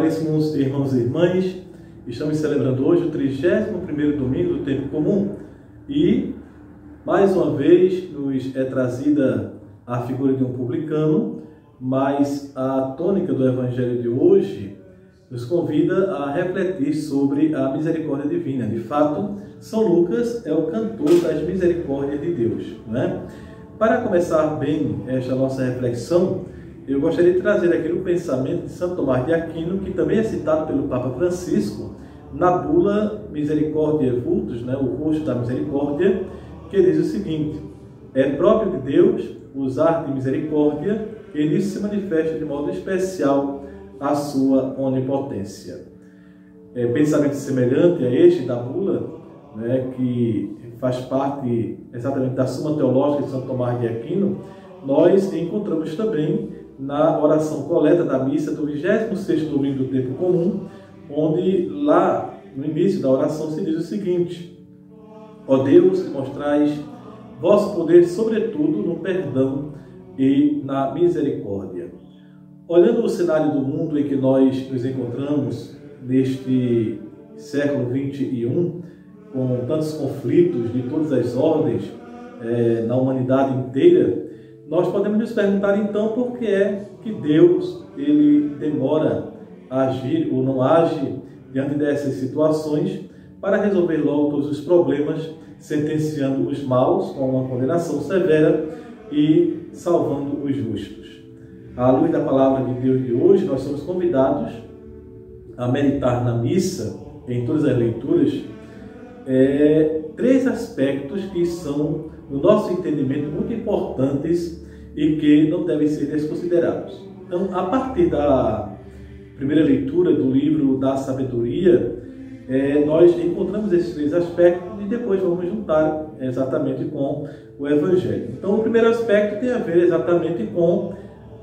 Caríssimos irmãos e irmãs, estamos celebrando hoje o 31º domingo do tempo comum e, mais uma vez, nos é trazida a figura de um publicano, mas a tônica do Evangelho de hoje nos convida a refletir sobre a misericórdia divina. De fato, São Lucas é o cantor das misericórdias de Deus, não é? Para começar bem esta nossa reflexão, eu gostaria de trazer aqui o pensamento de Santo Tomás de Aquino, que também é citado pelo Papa Francisco, na bula Misericordiae Vultus, o rosto da misericórdia, que diz o seguinte: é próprio de Deus usar de misericórdia e nisso se manifesta de modo especial a sua onipotência. Pensamento semelhante a este da bula, que faz parte exatamente da Suma Teológica de Santo Tomás de Aquino, nós encontramos também na oração coleta da missa do 26º domingo do tempo comum, onde lá no início da oração se diz o seguinte: ó Deus, que mostrais vosso poder sobretudo no perdão e na misericórdia. Olhando o cenário do mundo em que nós nos encontramos neste século XXI, com tantos conflitos de todas as ordens na humanidade inteira, nós podemos nos perguntar então por que é que Deus ele demora a agir ou não age diante dessas situações para resolver logo todos os problemas, sentenciando os maus com uma condenação severa e salvando os justos. À luz da palavra de Deus de hoje, nós somos convidados a meditar na missa, em todas as leituras, três aspectos que são, no nosso entendimento, muito importantes e que não devem ser desconsiderados. Então, a partir da primeira leitura do livro da Sabedoria, nós encontramos esses três aspectos e depois vamos juntar exatamente com o Evangelho. Então, o primeiro aspecto tem a ver exatamente com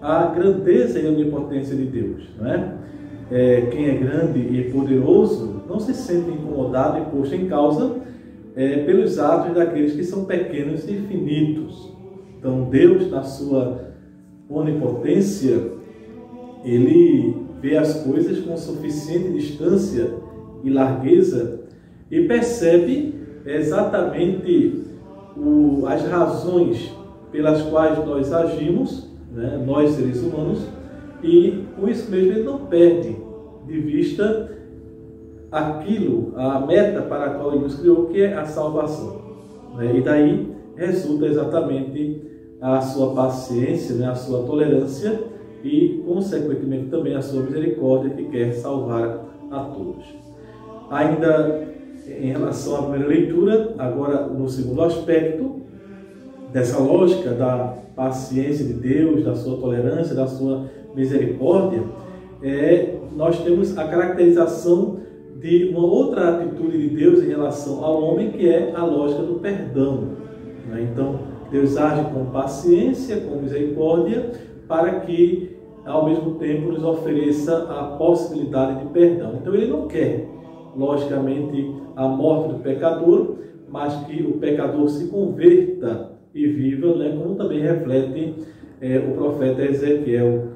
a grandeza e a onipotência de Deus, não é? Quem é grande e poderoso não se sente incomodado e posto em causa pelos atos daqueles que são pequenos e finitos. Então, Deus, na sua onipotência, ele vê as coisas com suficiente distância e largueza e percebe exatamente as razões pelas quais nós agimos, nós seres humanos, e com isso mesmo ele não perde de vista aquilo, a meta para a qual ele nos criou, que é a salvação. E daí resulta exatamente a sua paciência, a sua tolerância e, consequentemente, também a sua misericórdia, que quer salvar a todos. Ainda em relação à primeira leitura, agora no segundo aspecto dessa lógica da paciência de Deus, da sua tolerância, da sua misericórdia, nós temos a caracterização de uma outra atitude de Deus em relação ao homem, que é a lógica do perdão. Então, Deus age com paciência, com misericórdia, para que, ao mesmo tempo, nos ofereça a possibilidade de perdão. Então, ele não quer, logicamente, a morte do pecador, mas que o pecador se converta e viva, como também reflete o profeta Ezequiel.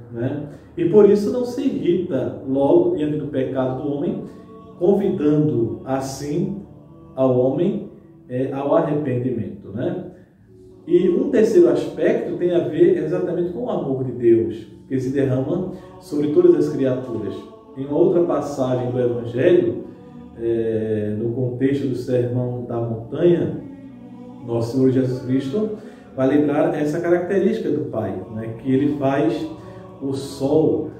E por isso não se irrita logo diante do pecado do homem, convidando assim ao homem ao arrependimento. E um terceiro aspecto tem a ver exatamente com o amor de Deus, que se derrama sobre todas as criaturas. Em uma outra passagem do Evangelho, no contexto do Sermão da Montanha, nosso Senhor Jesus Cristo vai lembrar essa característica do Pai, que ele faz o sol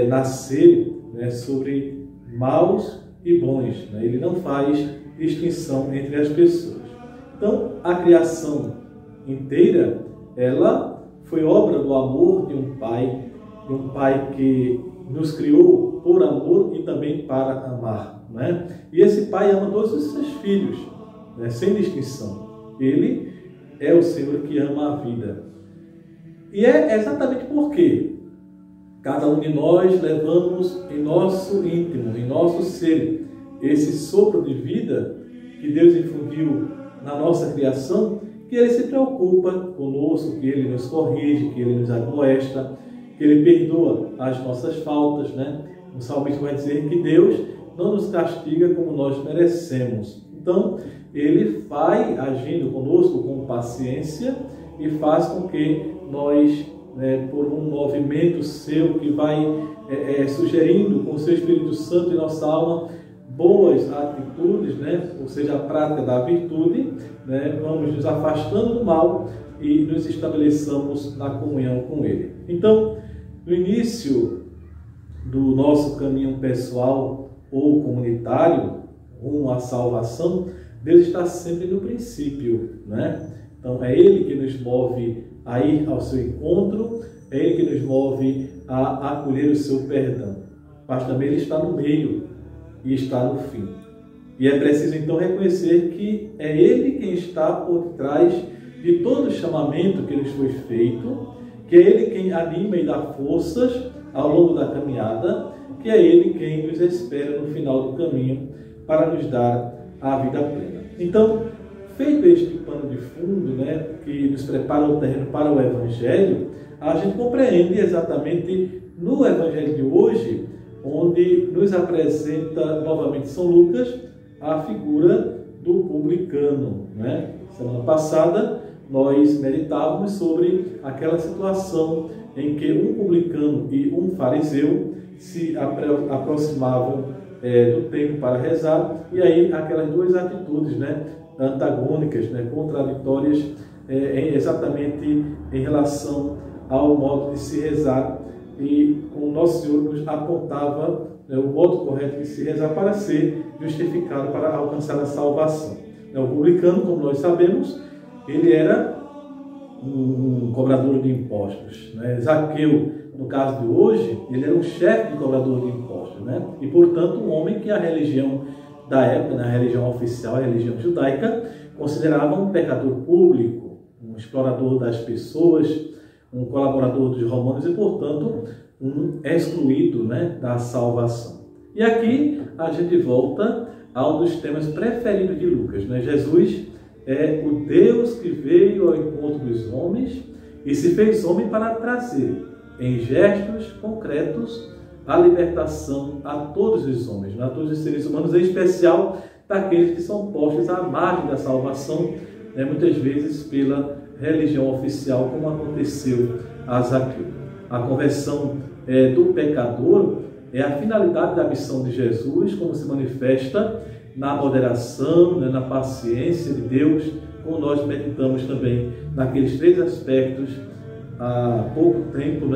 nascer sobre maus e bons. Ele não faz distinção entre as pessoas. Então, a criação inteira, ela foi obra do amor de um Pai que nos criou por amor e também para amar. E esse Pai ama todos os seus filhos, sem distinção. Ele é o Senhor que ama a vida. E é exatamente porque cada um de nós levamos em nosso íntimo, em nosso ser, esse sopro de vida que Deus infundiu na nossa criação, que Ele se preocupa conosco, que Ele nos corrige, que Ele nos admoesta, que Ele perdoa as nossas faltas, O salmista vai dizer que Deus não nos castiga como nós merecemos. Então, ele vai agindo conosco com paciência e faz com que nós, por um movimento seu que vai sugerindo com o seu Espírito Santo em nossa alma boas atitudes, ou seja, a prática da virtude, vamos nos afastando do mal e nos estabeleçamos na comunhão com Ele. Então, no início do nosso caminho pessoal ou comunitário, rumo à salvação, Deus está sempre no princípio, Então, é Ele que nos move a ir ao seu encontro, é Ele que nos move a acolher o seu perdão. Mas também Ele está no meio e está no fim. E é preciso, então, reconhecer que é Ele quem está por trás de todo o chamamento que nos foi feito, que é Ele quem anima e dá forças ao longo da caminhada, que é Ele quem nos espera no final do caminho para nos dar a vida plena. Então, feito este pano de fundo, que nos prepara o terreno para o Evangelho, a gente compreende exatamente no Evangelho de hoje, onde nos apresenta novamente São Lucas a figura do publicano. Semana passada nós meditávamos sobre aquela situação em que um publicano e um fariseu se aproximavam do templo para rezar, e aí aquelas duas atitudes antagônicas, contraditórias, exatamente em relação ao modo de se rezar, e o Nosso Senhor nos apontava o modo correto de se rezar para ser justificado, para alcançar a salvação. O publicano, como nós sabemos, ele era um cobrador de impostos. Zaqueu, no caso de hoje, ele era um chefe de cobrador de impostos, e, portanto, um homem que a religião da época, a religião oficial, a religião judaica, considerava um pecador público, um explorador das pessoas, um colaborador dos romanos e, portanto, um excluído da salvação. E aqui a gente volta a um dos temas preferidos de Lucas. Jesus é o Deus que veio ao encontro dos homens e se fez homem para trazer, em gestos concretos, a libertação a todos os homens, a todos os seres humanos, em especial daqueles que são postos à margem da salvação, muitas vezes pela religião oficial, como aconteceu a Zaqueu. A conversão do pecador é a finalidade da missão de Jesus, como se manifesta na moderação, na paciência de Deus, como nós meditamos também naqueles três aspectos há pouco tempo,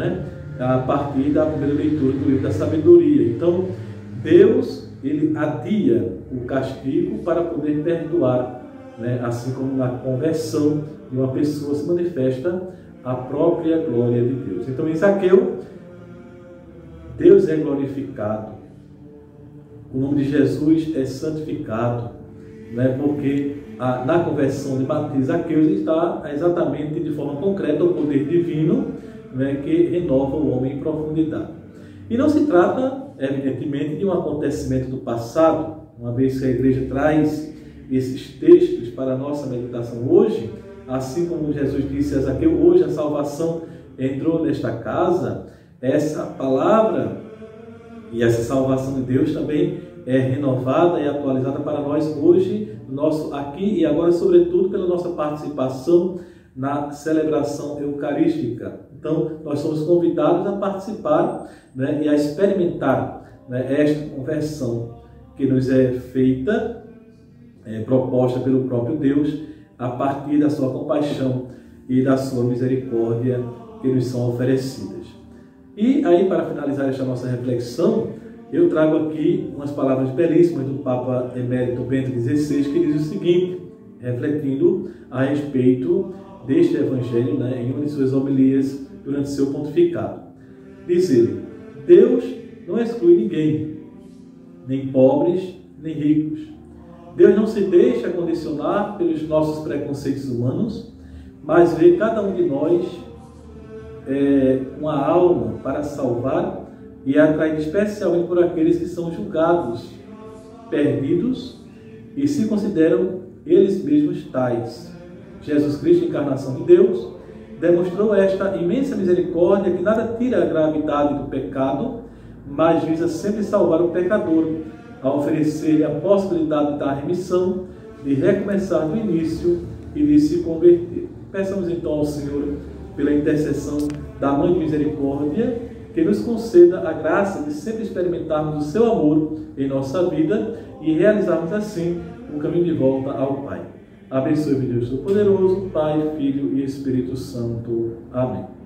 a partir da primeira leitura do livro da sabedoria. Então, Deus, ele adia o castigo para poder perdoar, assim como na conversão de uma pessoa se manifesta a própria glória de Deus. Então, em Zaqueu, Deus é glorificado, o nome de Jesus é santificado, porque na conversão de Zaqueu está exatamente de forma concreta o poder divino, que renova o homem em profundidade. E não se trata, evidentemente, de um acontecimento do passado, uma vez que a igreja traz esses textos para a nossa meditação hoje, assim como Jesus disse a Zaqueu, hoje a salvação entrou nesta casa. Essa palavra e essa salvação de Deus também é renovada e atualizada para nós hoje, nosso aqui e agora, sobretudo pela nossa participação na celebração eucarística. Então, nós somos convidados a participar e a experimentar esta conversão que nos é feita, proposta pelo próprio Deus, a partir da sua compaixão e da sua misericórdia que nos são oferecidas. E aí, para finalizar esta nossa reflexão, eu trago aqui umas palavras belíssimas do Papa Emérito Bento XVI, que diz o seguinte, refletindo a respeito deste Evangelho, em uma de suas homilias durante seu pontificado. Diz ele: Deus não exclui ninguém, nem pobres, nem ricos. Deus não se deixa condicionar pelos nossos preconceitos humanos, mas vê cada um de nós uma alma para salvar e é atraído especialmente por aqueles que são julgados, perdidos e se consideram eles mesmos tais. Jesus Cristo, encarnação de Deus, demonstrou esta imensa misericórdia que nada tira a gravidade do pecado, mas visa sempre salvar o pecador, a oferecer-lhe a possibilidade da remissão, de recomeçar do início e de se converter. Peçamos então ao Senhor, pela intercessão da Mãe de Misericórdia, que nos conceda a graça de sempre experimentarmos o seu amor em nossa vida e realizarmos assim o caminho de volta ao Pai. Abençoe-me Deus Todo-Poderoso, Pai, Filho e Espírito Santo. Amém.